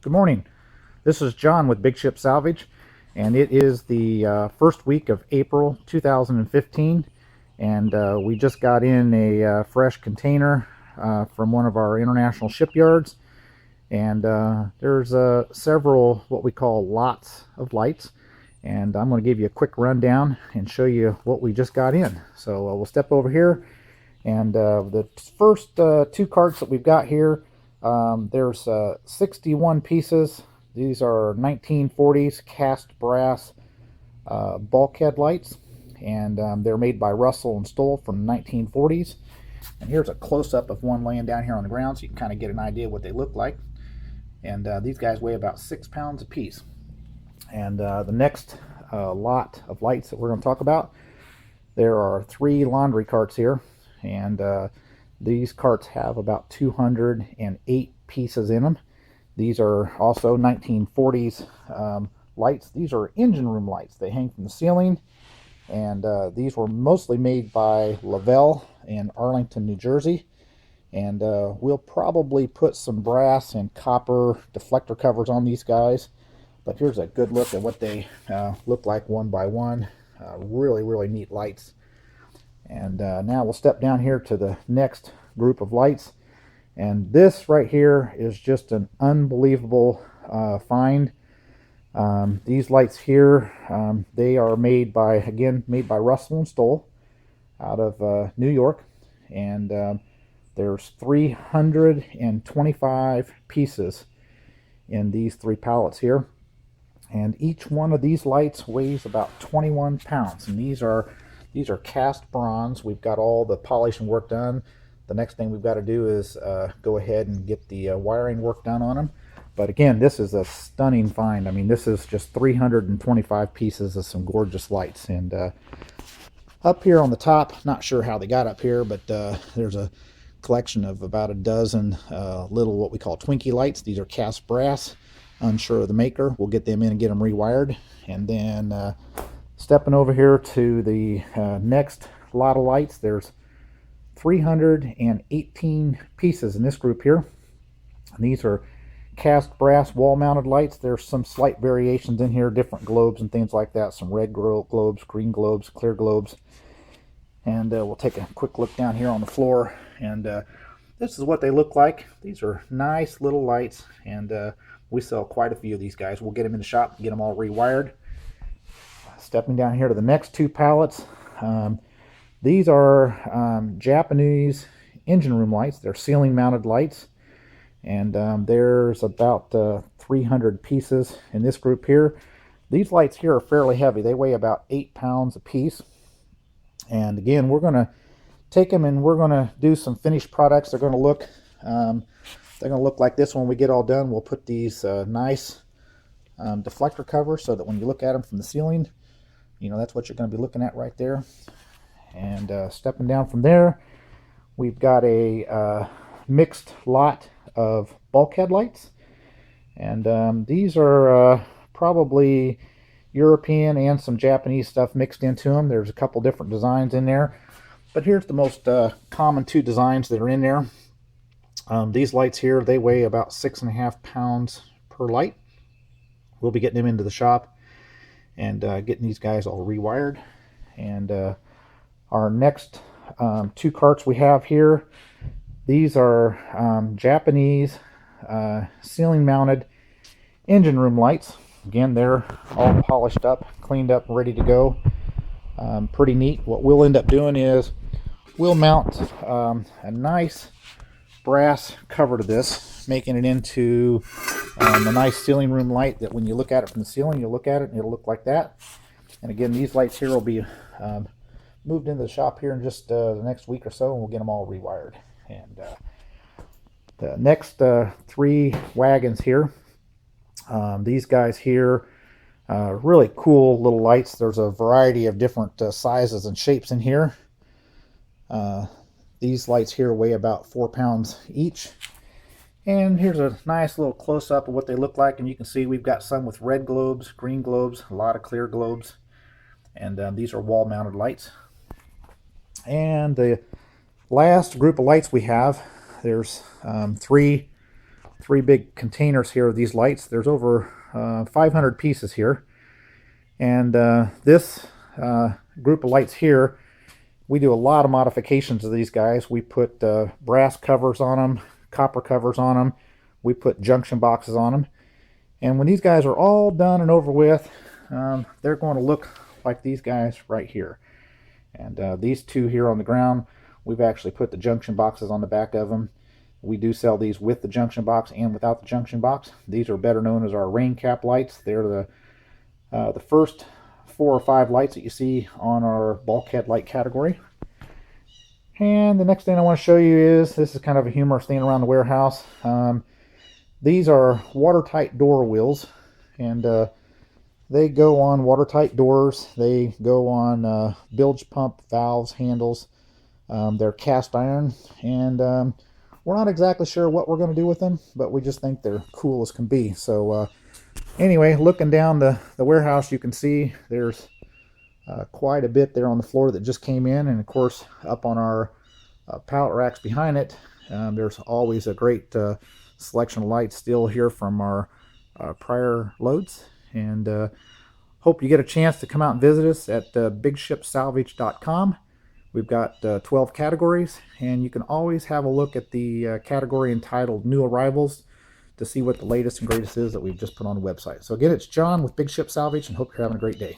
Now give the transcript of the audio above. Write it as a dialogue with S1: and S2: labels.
S1: Good morning. This is John with Big Ship Salvage, and it is the first week of April 2015, and we just got in a fresh container from one of our international shipyards, and there's several what we call lots of lights, and I'm going to give you a quick rundown and show you what we just got in. So we'll step over here, and the first two carts that we've got here, there's 61 pieces. These are 1940s cast brass bulkhead lights, and they're made by Russell and Stoll from the 1940s. And here's a close-up of one laying down here on the ground, so you can kind of get an idea what they look like. And these guys weigh about 6 pounds a piece. And the next lot of lights that we're going to talk about, there are 3 laundry carts here, and these carts have about 208 pieces in them. These are also 1940s lights. These are engine room lights. They hang from the ceiling, and these were mostly made by Lavelle in Arlington, New Jersey. And we'll probably put some brass and copper deflector covers on these guys. But here's a good look at what they look like one by one. Really neat lights. And now we'll step down here to the next group of lights. And this right here is just an unbelievable find. These lights here, they are made by Russell and Stoll out of New York. And there's 325 pieces in these 3 pallets here. And each one of these lights weighs about 21 pounds. And these are cast bronze. We've got all the polishing work done. The next thing we've got to do is go ahead and get the wiring work done on them. But again, this is a stunning find. I mean, this is just 325 pieces of some gorgeous lights. And up here on the top, not sure how they got up here, but there's a collection of about a dozen little what we call Twinkie lights. These are cast brass. Unsure of the maker. We'll get them in and get them rewired. And then stepping over here to the next lot of lights, there's 318 pieces in this group here. And these are cast brass wall-mounted lights. There's some slight variations in here, different globes and things like that. Some red globes, green globes, clear globes. And we'll take a quick look down here on the floor. And this is what they look like. These are nice little lights, and we sell quite a few of these guys. We'll get them in the shop, get them all rewired. Stepping down here to the next 2 pallets. These are Japanese engine room lights. They're ceiling mounted lights. And there's about 300 pieces in this group here. These lights here are fairly heavy. They weigh about 8 pounds a piece. And again, we're going to take them and we're going to do some finished products. They're going to look like this when we get all done. We'll put these nice deflector covers so that when you look at them from the ceiling, you know that's what you're going to be looking at right there. And stepping down from there, we've got a mixed lot of bulkhead lights. And these are probably European and some Japanese stuff mixed into them. There's a couple different designs in there. But here's the most common 2 designs that are in there. These lights here, they weigh about 6.5 pounds per light. We'll be getting them into the shop and getting these guys all rewired. And our next 2 carts we have here, these are Japanese ceiling mounted engine room lights. Again, they're all polished up, cleaned up, ready to go. Pretty neat. What we'll end up doing is we'll mount a nice brass cover to this, making it into a nice ceiling room light that when you look at it from the ceiling, you'll look at it and it'll look like that. And again, these lights here will be moved into the shop here in just the next week or so, and we'll get them all rewired. And the next 3 wagons here, these guys here, really cool little lights. There's a variety of different sizes and shapes in here. These lights here weigh about 4 pounds each. And here's a nice little close-up of what they look like. And you can see we've got some with red globes, green globes, a lot of clear globes. And these are wall-mounted lights. And the last group of lights we have, there's 3 3 big containers here of these lights. There's over 500 pieces here. And this group of lights here, we do a lot of modifications of these guys. We put brass covers on them, copper covers on them. We put junction boxes on them. And when these guys are all done and over with, they're going to look like these guys right here. And these two here on the ground, we've actually put the junction boxes on the back of them. We do sell these with the junction box and without the junction box. These are better known as our rain cap lights. They're the first 4 or 5 lights that you see on our bulkhead light category. And the next thing I want to show you is, this is kind of a humorous thing around the warehouse. These are watertight door wheels, and they go on watertight doors. They go on bilge pump valves, handles. They're cast iron, and we're not exactly sure what we're going to do with them, but we just think they're cool as can be. So anyway, looking down the warehouse, you can see there's quite a bit there on the floor that just came in, and of course up on our pallet racks behind it, there's always a great selection of lights still here from our prior loads. And hope you get a chance to come out and visit us at bigshipsalvage.com. We've got 12 categories, and you can always have a look at the category entitled New Arrivals to see what the latest and greatest is that we've just put on the website. So again, it's John with Big Ship Salvage, and hope you're having a great day.